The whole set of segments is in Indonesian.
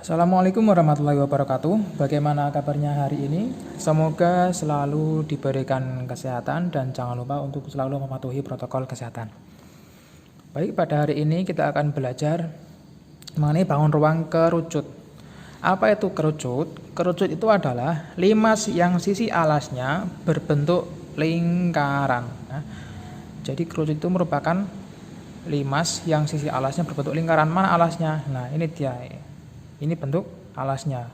Assalamualaikum warahmatullahi wabarakatuh. Bagaimana kabarnya hari ini? Semoga selalu diberikan kesehatan dan jangan lupa untuk selalu mematuhi protokol kesehatan. Baik, pada hari ini kita akan belajar mengenai bangun ruang kerucut. Apa itu kerucut? Kerucut itu adalah limas yang sisi alasnya berbentuk lingkaran. Nah, jadi kerucut itu merupakan limas yang sisi alasnya berbentuk lingkaran. Mana alasnya? Nah, ini dia. Ini bentuk alasnya.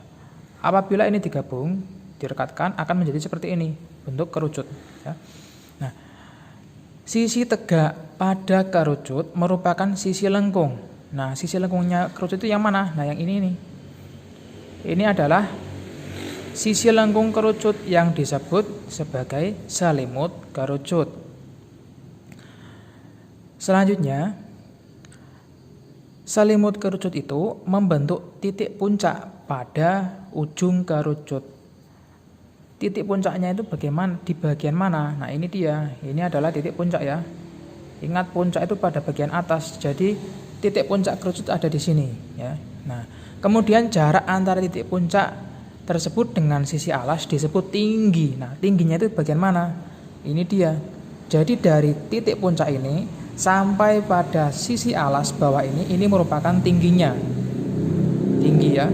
Apabila ini digabung, direkatkan akan menjadi seperti ini, bentuk kerucut. Ya. Nah, sisi tegak pada kerucut merupakan sisi lengkung. Nah, sisi lengkungnya kerucut itu yang mana? Nah, yang ini nih. Ini adalah sisi lengkung kerucut yang disebut sebagai selimut kerucut. Selanjutnya, selimut kerucut itu membentuk titik puncak pada ujung kerucut. Titik puncaknya itu bagaimana? Di bagian mana? Nah, ini dia. Ini adalah titik puncak ya. Ingat, puncak itu pada bagian atas. Jadi titik puncak kerucut ada di sini ya. Nah, kemudian jarak antara titik puncak tersebut dengan sisi alas disebut tinggi. Nah, tingginya itu bagian mana? Ini dia. Jadi dari titik puncak ini sampai pada sisi alas bawah ini merupakan tingginya. Tinggi ya.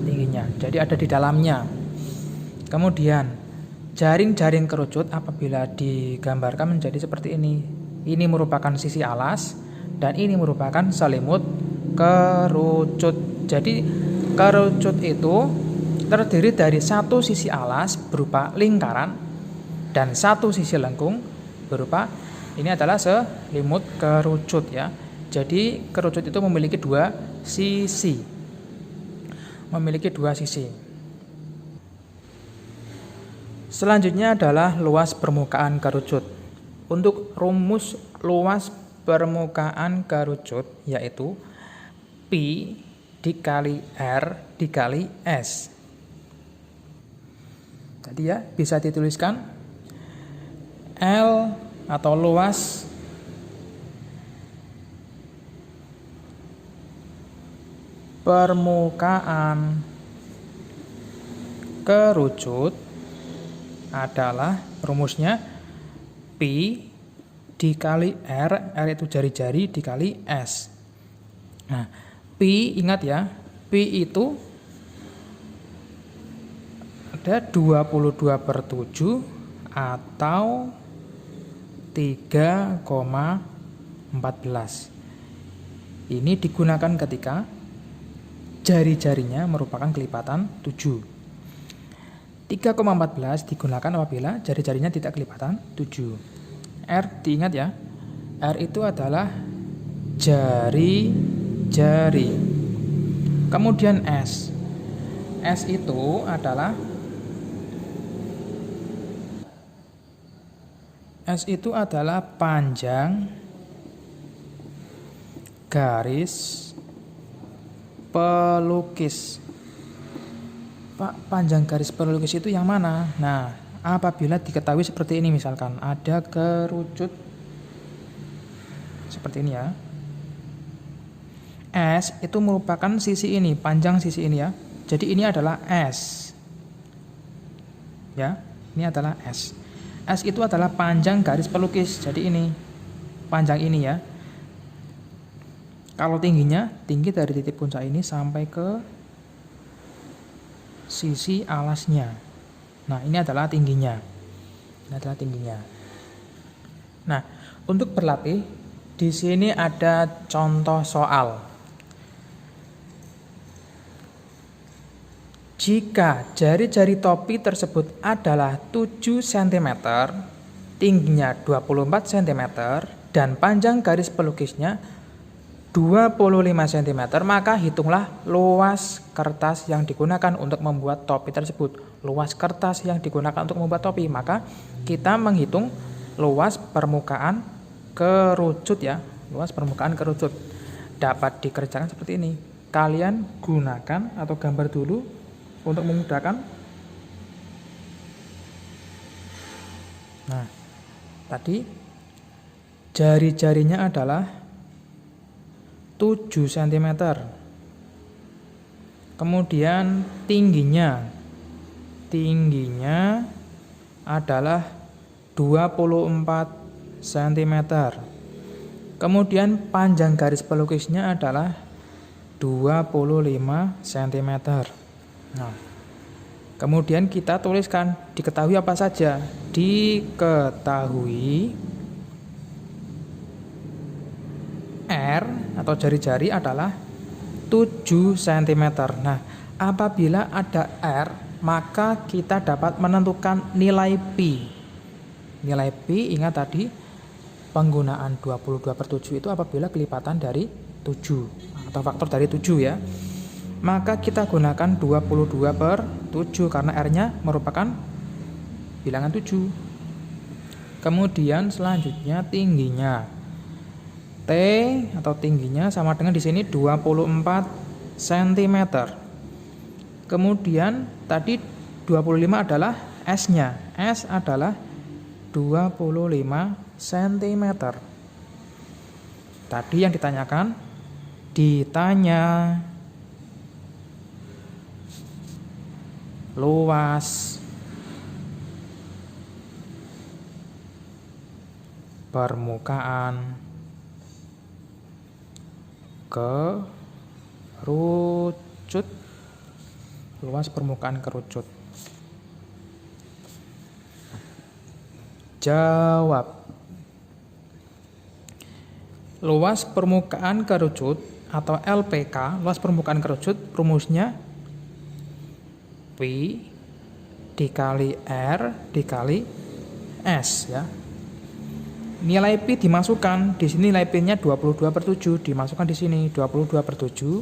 Tingginya. Jadi ada di dalamnya. Kemudian jaring-jaring kerucut apabila digambarkan menjadi seperti ini. Ini merupakan sisi alas dan ini merupakan selimut kerucut. Jadi kerucut itu terdiri dari satu sisi alas berupa lingkaran dan satu sisi lengkung berupa ini adalah selimut kerucut ya. Jadi kerucut itu memiliki dua sisi. Memiliki dua sisi. Selanjutnya adalah luas permukaan kerucut. Untuk rumus luas permukaan kerucut yaitu Pi dikali R dikali S. Tadi ya bisa dituliskan L atau luas permukaan kerucut adalah rumusnya Pi dikali R, R itu jari-jari dikali S. Nah, Pi ingat ya, Pi itu ada 22/7 atau 3,14. Ini digunakan ketika jari-jarinya merupakan kelipatan 7. 3,14 digunakan apabila jari-jarinya tidak kelipatan 7. R diingat ya. R itu adalah jari-jari. Kemudian S. S itu adalah panjang garis pelukis. Pak, panjang garis pelukis itu yang mana? Nah, apabila diketahui seperti ini misalkan ada kerucut seperti ini ya. S itu merupakan sisi ini, panjang sisi ini ya. Jadi ini adalah S. Ya, ini adalah S. S itu adalah panjang garis pelukis. Jadi ini panjang ini ya. Kalau tingginya, tinggi dari titik puncak ini sampai ke sisi alasnya. Nah, ini adalah tingginya. Ini adalah tingginya. Nah, untuk berlatih di sini ada contoh soal. Jika jari-jari topi tersebut adalah 7 cm, tingginya 24 cm, dan panjang garis pelukisnya 25 cm, maka hitunglah luas kertas yang digunakan untuk membuat topi tersebut. Luas kertas yang digunakan untuk membuat topi, maka kita menghitung luas permukaan kerucut ya. Luas permukaan kerucut dapat dikerjakan seperti ini. Kalian gunakan atau gambar dulu untuk memudahkan. Nah, tadi jari-jarinya adalah 7 cm. Kemudian tingginya adalah 24 cm. Kemudian panjang garis pelukisnya adalah 25 cm. Nah, kemudian kita tuliskan, diketahui apa saja? Diketahui R atau jari-jari adalah 7 cm. Nah, apabila ada R, maka kita dapat menentukan nilai pi. Nilai pi, ingat tadi penggunaan 22/7 itu apabila kelipatan dari 7 atau faktor dari 7 ya. Maka kita gunakan 22/7 karena R-nya merupakan bilangan 7. Kemudian selanjutnya tingginya. T atau tingginya sama dengan di sini 24 cm. Kemudian tadi 25 adalah S-nya. S adalah 25 cm. Tadi yang ditanya luas permukaan kerucut. Luas permukaan kerucut. Jawab. Luas permukaan kerucut atau LPK, luas permukaan kerucut, rumusnya Pi dikali R dikali S ya. Nilai pi dimasukkan, di sini nilai pi-nya 22/7, dimasukkan di sini 22/7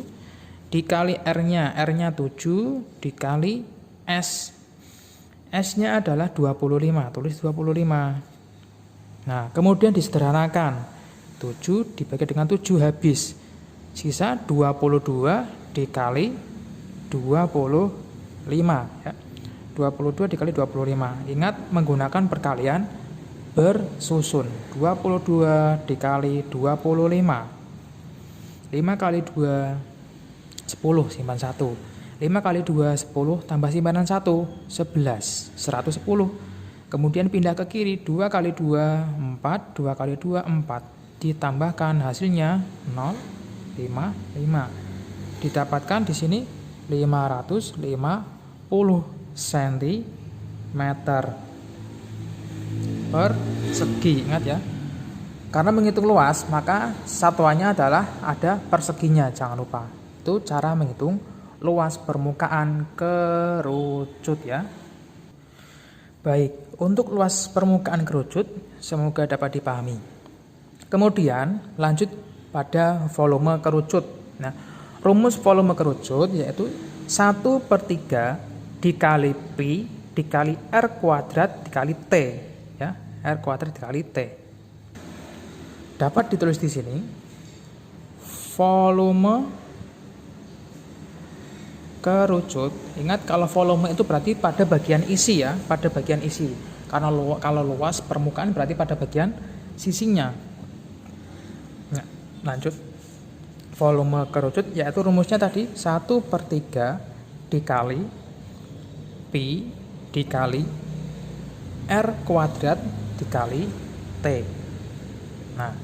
dikali R-nya, R-nya 7 dikali S. S-nya adalah 25, tulis 25. Nah, kemudian disederhanakan. 7 dibagi dengan 7 habis. Sisa 22 dikali 25 ya. 22 dikali 25. Ingat menggunakan perkalian bersusun. 22 dikali 25. 5 kali 2 10, simpan 1. 5 kali 2 10 tambah simpanan 1 11, 110. Kemudian pindah ke kiri, 2 kali 2 4, 2 kali 2 4. Ditambahkan hasilnya 0 5 5. Didapatkan di sini 550 cm persegi. Ingat ya, karena menghitung luas maka satuannya adalah ada perseginya, jangan lupa. Itu cara menghitung luas permukaan kerucut ya. Baik, untuk luas permukaan kerucut semoga dapat dipahami. Kemudian lanjut pada volume kerucut. Nah, rumus volume kerucut yaitu 1/3 dikali pi dikali R kuadrat dikali T ya, R kuadrat dikali T. Dapat ditulis di sini volume kerucut. Ingat kalau volume itu berarti pada bagian isi ya, pada bagian isi. Karena kalau luas permukaan berarti pada bagian sisinya. Nah, lanjut. Volume kerucut yaitu rumusnya tadi 1/3 dikali pi dikali R kuadrat dikali T. Nah,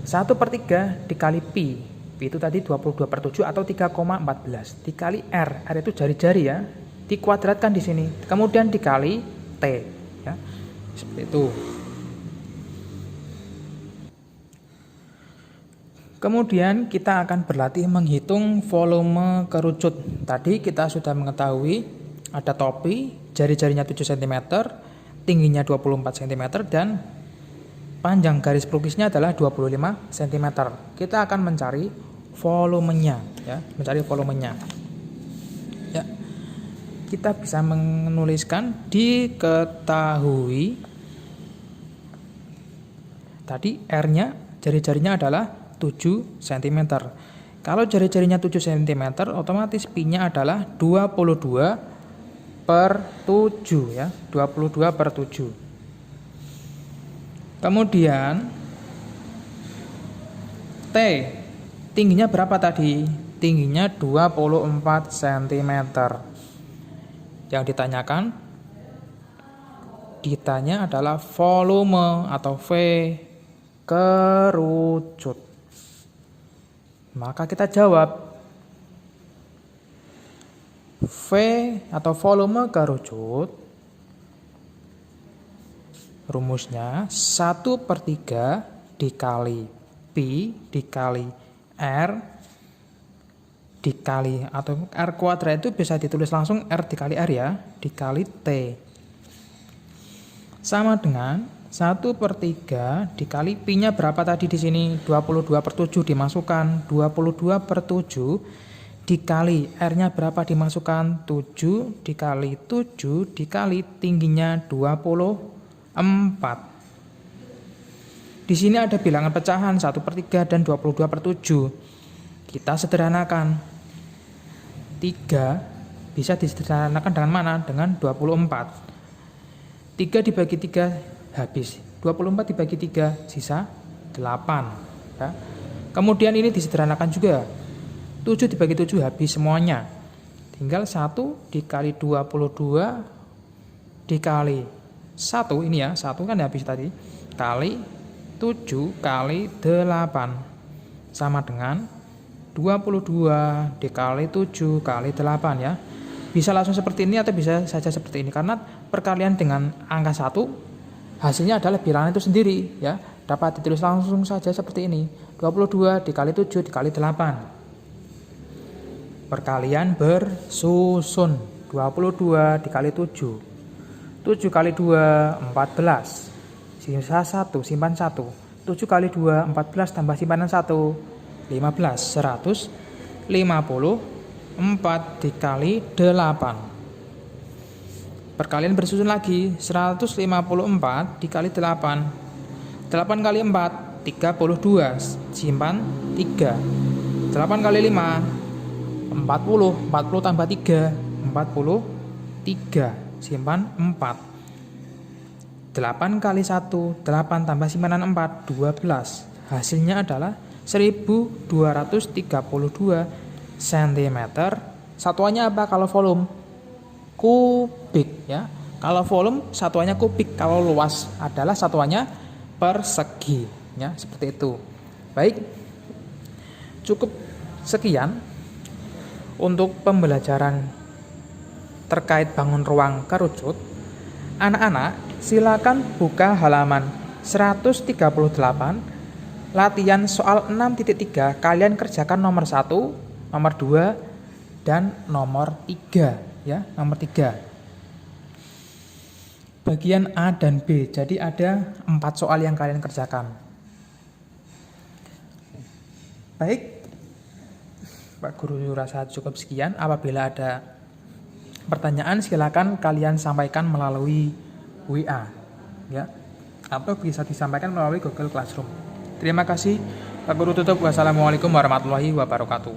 1/3 dikali pi itu tadi 22/7 atau 3,14 dikali R itu jari-jari ya, dikuadratkan di sini, kemudian dikali T ya, seperti itu. Kemudian kita akan berlatih menghitung volume kerucut. Tadi kita sudah mengetahui ada topi, jari-jarinya 7 cm, tingginya 24 cm dan panjang garis pelukisnya adalah 25 cm. Kita akan mencari volumenya ya, mencari volumenya. Ya. Kita bisa menuliskan diketahui tadi R-nya, jari-jarinya adalah 7 cm. Kalau jari-jarinya 7 cm, otomatis pi-nya adalah 22/7 ya, 22/7. Kemudian T, tingginya berapa tadi? tingginya 24 cm. Yang ditanya adalah volume atau V kerucut. Maka kita jawab V atau volume kerucut, rumusnya 1/3 dikali Pi dikali R dikali, atau R kuadrat itu bisa ditulis langsung R dikali R ya, dikali T. Sama dengan 1/3 dikali Pi-nya berapa tadi di sini? 22/7 dimasukkan, 22/7 dikali R-nya berapa dimasukkan? 7 dikali 7 dikali tingginya 24. Di sini ada bilangan pecahan 1/3 dan 22/7. Kita sederhanakan. 3 bisa disederhanakan dengan mana? Dengan 24. 3 dibagi 3 habis. 24 dibagi 3 sisa 8. Ya. Kemudian ini disederhanakan juga. 7 dibagi 7 habis semuanya. Tinggal 1 dikali 22 dikali 1, ini ya, 1 kan habis tadi, kali 7 kali 8 sama dengan 22 dikali 7 kali 8 ya. Bisa langsung seperti ini atau bisa saja seperti ini, karena perkalian dengan angka 1 hasilnya adalah bilangan itu sendiri ya. Dapat ditulis langsung saja seperti ini. 22 dikali 7 dikali 8. Perkalian bersusun. 22 dikali 7. 7 kali 2 14. Sisa 1, simpan 1. 7 kali 2 14 tambah simpanan 1 15. 154 dikali 8. Perkalian bersusun lagi. 154 dikali 8. 8 kali 4 32. Simpan 3. 8 kali 5 40. 40 tambah 3 43. Simpan 4. 8 kali 1 8 tambah simpanan 4 12. Hasilnya adalah 1232 cm. Satuannya apa kalau volume? Kubik ya. Kalau volume satuannya kubik, kalau luas adalah satuannya persegi ya, seperti itu. Baik. Cukup sekian untuk pembelajaran terkait bangun ruang kerucut. Anak-anak silakan buka halaman 138, latihan soal 6.3, kalian kerjakan nomor 1, nomor 2, dan nomor 3 ya, nomor 3. Bagian A dan B, jadi ada 4 soal yang kalian kerjakan. Baik, Pak Guru rasa cukup sekian. Apabila ada pertanyaan silakan kalian sampaikan melalui WA ya, atau bisa disampaikan melalui Google Classroom. Terima kasih. Pak Guru tutup. Wassalamualaikum warahmatullahi wabarakatuh.